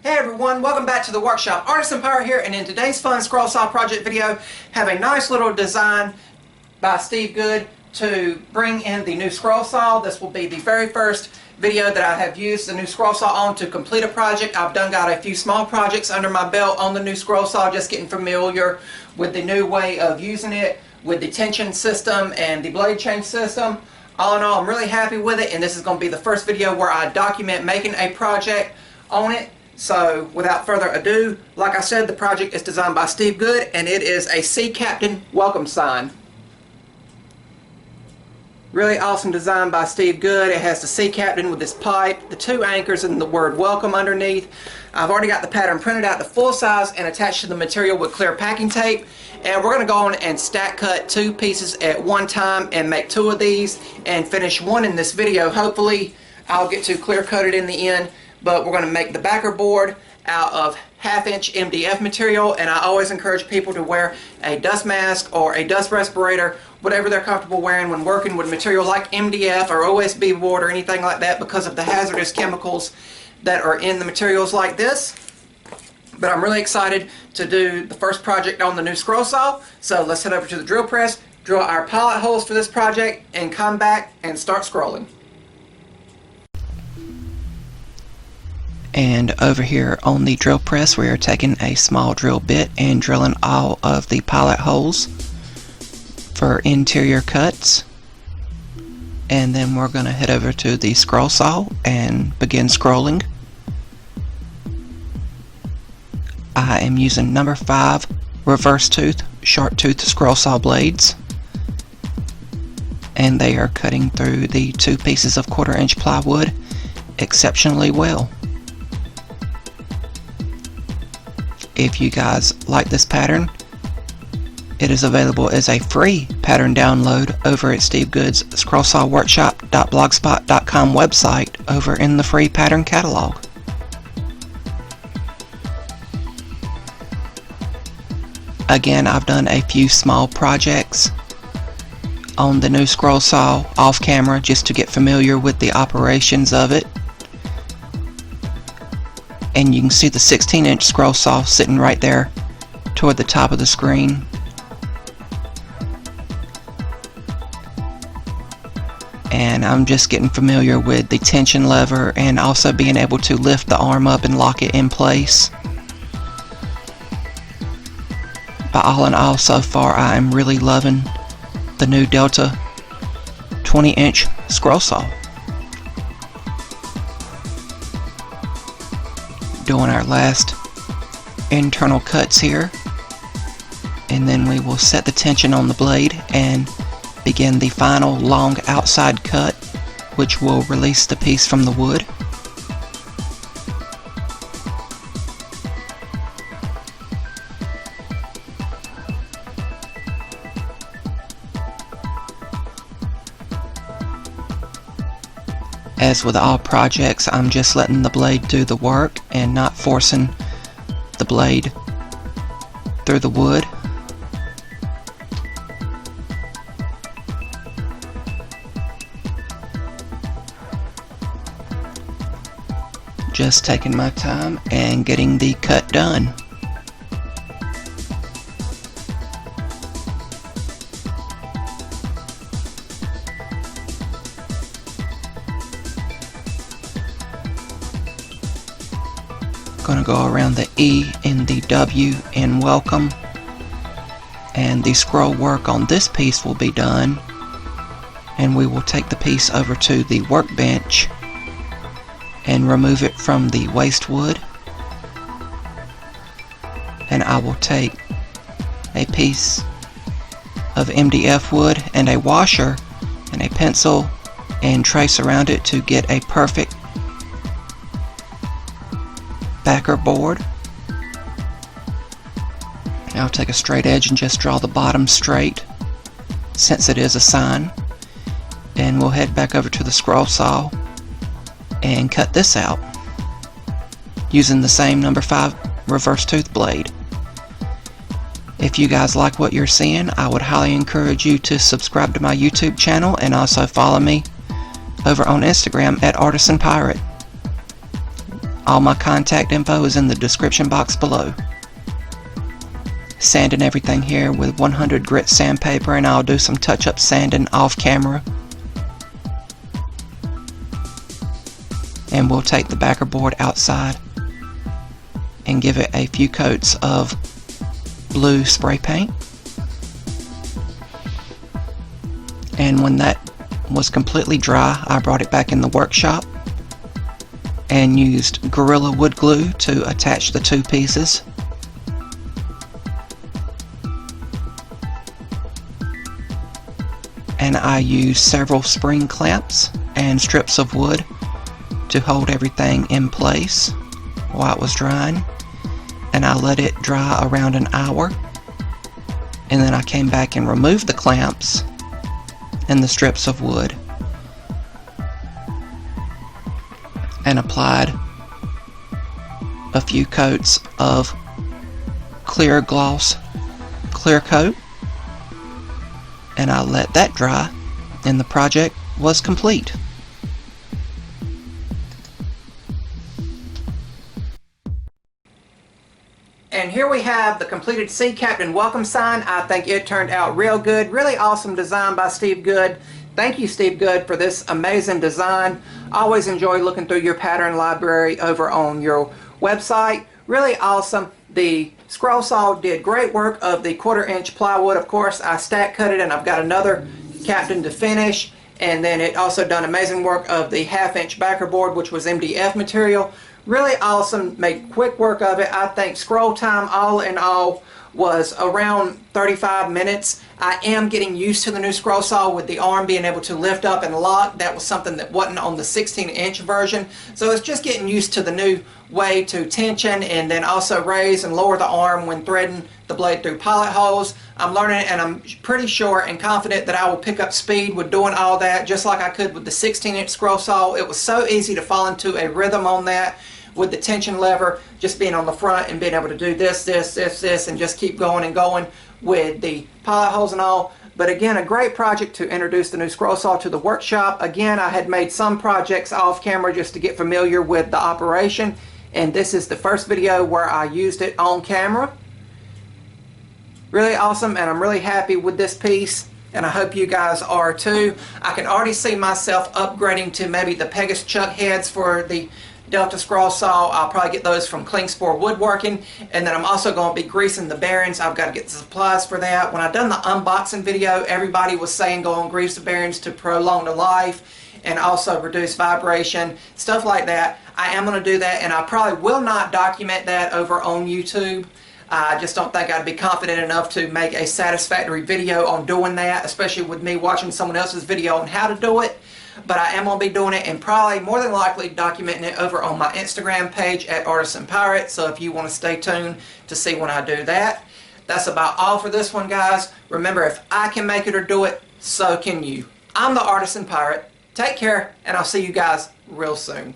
Hey everyone, welcome back to the workshop. Artisan Pirate here, and in today's fun scroll saw project video, have a nice little design by Steve Good to bring in the new scroll saw. This will be the very first video that I have used the new scroll saw on to complete a project. I've got a few small projects under my belt on the new scroll saw, just getting familiar with the new way of using it, with the tension system and the blade change system. All in all, I'm really happy with it, and this is going to be the first video where I document making a project on it. So without further ado, like I said, the project is designed by Steve Good, and it is a Sea Captain welcome sign. Really awesome design by Steve Good. It has the Sea Captain with this pipe, the two anchors, and the word welcome underneath. I've already got the pattern printed out to full size and attached to the material with clear packing tape. And we're going to go on and stack cut two pieces at one time and make two of these and finish one in this video. Hopefully I'll get to clear coat it in the end. But we're going to make the backer board out of 1/2" MDF material, and I always encourage people to wear a dust mask or a dust respirator, whatever they're comfortable wearing when working with material like MDF or OSB board or anything like that, because of the hazardous chemicals that are in the materials like this. But I'm really excited to do the first project on the new scroll saw, so let's head over to the drill press, drill our pilot holes for this project, and come back and start scrolling. And over here on the drill press, we are taking a small drill bit and drilling all of the pilot holes for interior cuts. And then we're going to head over to the scroll saw and begin scrolling. I am using number 5 reverse tooth, sharp tooth scroll saw blades. And they are cutting through the two pieces of 1/4" plywood exceptionally well. If you guys like this pattern, it is available as a free pattern download over at Steve Good's scrollsawworkshop.blogspot.com website over in the free pattern catalog. Again, I've done a few small projects on the new scroll saw off camera just to get familiar with the operations of it. And you can see the 16" scroll saw sitting right there toward the top of the screen. And I'm just getting familiar with the tension lever and also being able to lift the arm up and lock it in place. But all in all, so far I am really loving the new Delta 20" scroll saw. Doing our last internal cuts here, and then we will set the tension on the blade and begin the final long outside cut, which will release the piece from the wood. As with all projects, I'm just letting the blade do the work and not forcing the blade through the wood. Just taking my time and getting the cut done. Going to go around the E and the W in welcome, and the scroll work on this piece will be done, and we will take the piece over to the workbench and remove it from the waste wood. And I will take a piece of MDF wood and a washer and a pencil and trace around it to get a perfect backer board. I'll take a straight edge and just draw the bottom straight since it is a sign, and we'll head back over to the scroll saw and cut this out using the same number 5 reverse tooth blade. If you guys like what you're seeing, I would highly encourage you to subscribe to my YouTube channel and also follow me over on Instagram at Artisan Pirate. All my contact info is in the description box below. Sanding everything here with 100 grit sandpaper, and I'll do some touch-up sanding off camera. And we'll take the backer board outside and give it a few coats of blue spray paint. And when that was completely dry, I brought it back in the workshop and used Gorilla Wood Glue to attach the two pieces. And I used several spring clamps and strips of wood to hold everything in place while it was drying. And I let it dry around an hour, and then I came back and removed the clamps and the strips of wood and applied a few coats of clear gloss clear coat, and I let that dry, and the project was complete. And here we have the completed Sea Captain welcome sign. I think it turned out real good. Really awesome design by Steve Good. Thank you, Steve Good, for this amazing design. I always enjoy looking through your pattern library over on your website. Really awesome. The scroll saw did great work of the 1/4-inch plywood. Of course, I stack cut it, and I've got another Captain to finish. And then it also done amazing work of the 1/2-inch backer board, which was MDF material. Really awesome, made quick work of it. I think scroll time all in all was around 35 minutes. I am getting used to the new scroll saw with the arm being able to lift up and lock. That was something that wasn't on the 16-inch version. So it's just getting used to the new way to tension and then also raise and lower the arm when threading the blade through pilot holes. I'm learning it, and I'm pretty sure and confident that I will pick up speed with doing all that just like I could with the 16-inch scroll saw. It was so easy to fall into a rhythm on that with the tension lever, just being on the front and being able to do this, and just keep going and going with the pilot holes and all. But again, a great project to introduce the new scroll saw to the workshop. Again, I had made some projects off camera just to get familiar with the operation, and this is the first video where I used it on camera. Really awesome, and I'm really happy with this piece, and I hope you guys are too. I can already see myself upgrading to maybe the Pegasus chuck heads for the Delta scroll saw. I'll probably get those from Klingspor Woodworking, and then I'm also going to be greasing the bearings. I've got to get the supplies for that. When I done the unboxing video, everybody was saying go and grease the bearings to prolong the life and also reduce vibration, stuff like that. I am going to do that, and I probably will not document that over on YouTube. I just don't think I'd be confident enough to make a satisfactory video on doing that, especially with me watching someone else's video on how to do it. But I am going to be doing it, and probably more than likely documenting it over on my Instagram page at Artisan Pirate. So if you want to stay tuned to see when I do that. That's about all for this one, guys. Remember, if I can make it or do it, so can you. I'm the Artisan Pirate. Take care, and I'll see you guys real soon.